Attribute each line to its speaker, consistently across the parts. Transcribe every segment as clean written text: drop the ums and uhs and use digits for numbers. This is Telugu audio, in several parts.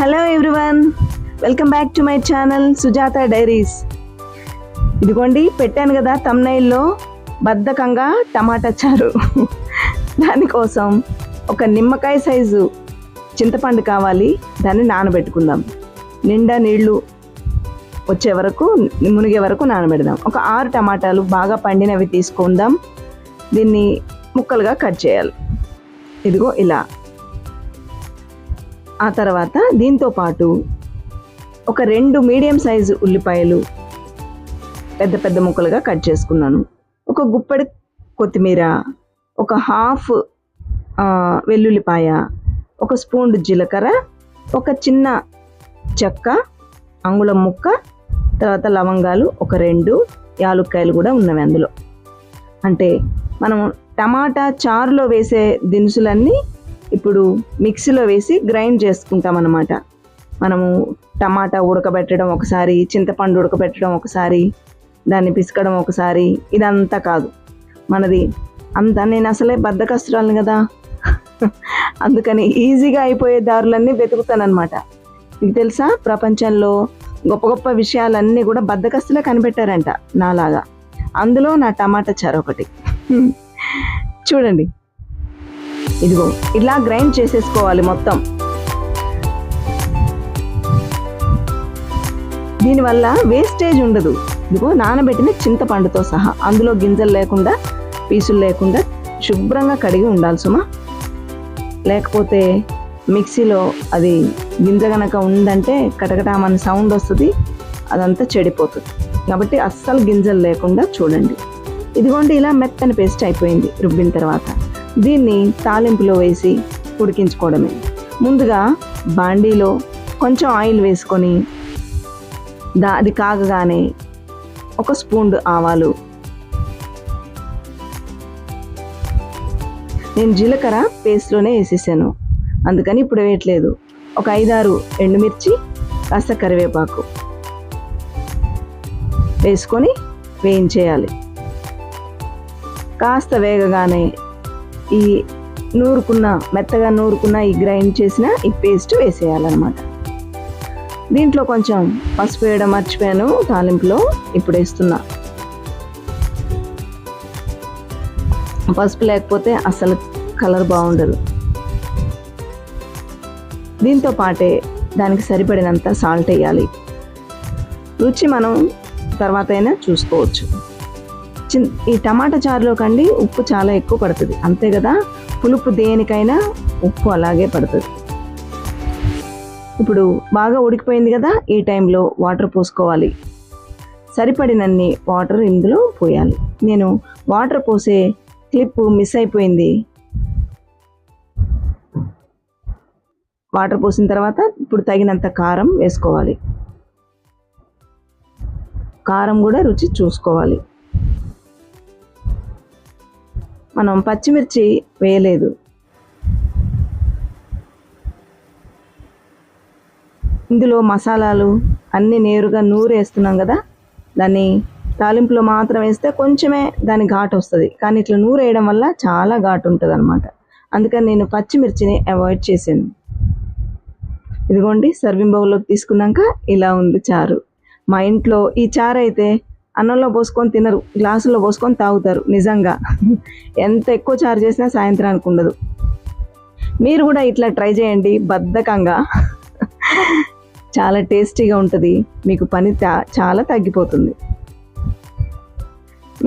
Speaker 1: Hello everyone, welcome back to my channel Sujatha diaries. ఇదిగోండి పెట్టాను కదా థంబ్నెయిల్లో, బద్ధకంగా టమాటా చారు. దానికోసం ఒక నిమ్మకాయ సైజు చింతపండు కావాలి. దాన్ని నానబెట్టుకుందాం. నిండా నీళ్లు వచ్చే వరకు, మునిగే వరకు నానబెడదాం. ఒక 6 టమాటాలు బాగా పండినవి తీసుకుందాం. దీన్ని ముక్కలుగా కట్ చేయాలి. ఇదిగో ఇలా. ఆ తర్వాత దీంతో పాటు ఒక 2 మీడియం సైజు ఉల్లిపాయలు పెద్ద పెద్ద ముక్కలుగా కట్ చేసుకున్నాను. ఒక గుప్పెడు కొత్తిమీర, ఒక హాఫ్ వెల్లుల్లిపాయ, ఒక స్పూన్ జీలకర్ర, ఒక చిన్న చెక్క, అంగుళం ముక్క, తర్వాత లవంగాలు, ఒక 2 యాలుక్కాయలు కూడా ఉన్నవి అందులో. అంటే మనం టమాటా చారులో వేసే దినుసులన్నీ ఇప్పుడు మిక్సీలో వేసి గ్రైండ్ చేసుకుంటాం అన్నమాట. మనము టమాటా ఉడకబెట్టడం ఒకసారి, చింతపండు ఉడకబెట్టడం ఒకసారి, దాన్ని పిసకడం ఒకసారి, ఇదంతా కాదు మనది అంతా. నేను అసలే బద్ధకస్తురాలను కదా, అందుకని ఈజీగా అయిపోయే దారులన్నీ వెతుకుతానమాట. మీకు తెలుసా, ప్రపంచంలో గొప్ప గొప్ప విషయాలన్నీ కూడా బద్ధకస్తులే కనిపెట్టారంట నాలాగా. అందులో నా టమాటా చారు ఒకటి. చూడండి, ఇదిగో ఇలా గ్రైండ్ చేసేసుకోవాలి మొత్తం. దీనివల్ల వేస్టేజ్ ఉండదు. ఇదిగో నానబెట్టిన చింతపండుతో సహా, అందులో గింజలు లేకుండా, పీసులు లేకుండా శుభ్రంగా కడిగి ఉండాలి సుమా. లేకపోతే మిక్సీలో అది గింజ కనుక ఉందంటే కటకటామని సౌండ్ వస్తుంది, అదంతా చెడిపోతుంది. కాబట్టి అస్సలు గింజలు లేకుండా చూడండి. ఇదిగోండి ఇలా మెత్తని పేస్ట్ అయిపోయింది. రుబ్బిన తర్వాత దీన్ని తాలింపులో వేసి ఉడికించుకోవడమే. ముందుగా బాండీలో కొంచెం ఆయిల్ వేసుకొని అది కాగగానే ఒక స్పూన్ ఆవాలు, నేను జీలకర్ర పేస్ట్లోనే వేసేసాను అందుకని ఇప్పుడు వేయట్లేదు. ఒక 5-6 ఎండుమిర్చి, కాస్త కరివేపాకు వేసుకొని వేయించేయాలి. కాస్త వేగగానే ఈ మెత్తగా నూరుకున్న ఈ గ్రైండ్ చేసిన ఈ పేస్ట్ వేసేయాలన్నమాట. దీంట్లో కొంచెం పసుపు వేయడం మర్చిపోయాను తాలింపులో, ఇప్పుడు వేస్తున్నా. పసుపు లేకపోతే అసలు కలర్ బాగుండదు. దీంతో పాటే దానికి సరిపడినంత సాల్ట్ వేయాలి. రుచి మనం తర్వాత అయినా చూసుకోవచ్చు. ఈ టమాటా చారులో కండి ఉప్పు చాలా ఎక్కువ పడుతుంది, అంతే కదా. పులుపు దేనికైనా ఉప్పు అలాగే పడుతుంది. ఇప్పుడు బాగా ఉడికిపోయింది కదా, ఈ టైంలో వాటర్ పోసుకోవాలి. సరిపడినన్ని వాటర్ ఇందులో పోయాలి. నేను వాటర్ పోసే క్లిప్ మిస్ అయిపోయింది. వాటర్ పోసిన తర్వాత ఇప్పుడు తగినంత కారం వేసుకోవాలి. కారం కూడా రుచి చూసుకోవాలి. మనం పచ్చిమిర్చి వేయలేదు. ఇందులో మసాలాలు అన్నీ నేరుగా నూరేస్తున్నాం కదా, దాన్ని తాలింపులో మాత్రం వేస్తే కొంచెమే దాని ఘాటు వస్తుంది, కానీ ఇట్లా నూరేయడం వల్ల చాలా ఘాటు ఉంటుంది అనమాట. అందుకని నేను పచ్చిమిర్చిని అవాయిడ్ చేశాను. ఇదిగోండి సర్వింగ్ బౌల్లోకి తీసుకున్నాక ఇలా ఉంది చారు. మా ఇంట్లో ఈ చారు అయితే అన్నంలో పోసుకొని తినరు, గ్లాసులో పోసుకొని తాగుతారు. నిజంగా ఎంత ఎక్కువ చారు చేసినా సాయంత్రానికి ఉండదు. మీరు కూడా ఇట్లా ట్రై చేయండి, బద్ధకంగా చాలా టేస్టీగా ఉంటుంది. మీకు పని చాలా తగ్గిపోతుంది.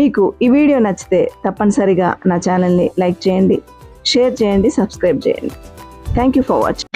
Speaker 1: మీకు ఈ వీడియో నచ్చితే తప్పనిసరిగా నా ఛానల్ని లైక్ చేయండి, షేర్ చేయండి, సబ్స్క్రైబ్ చేయండి. Thank you for watching.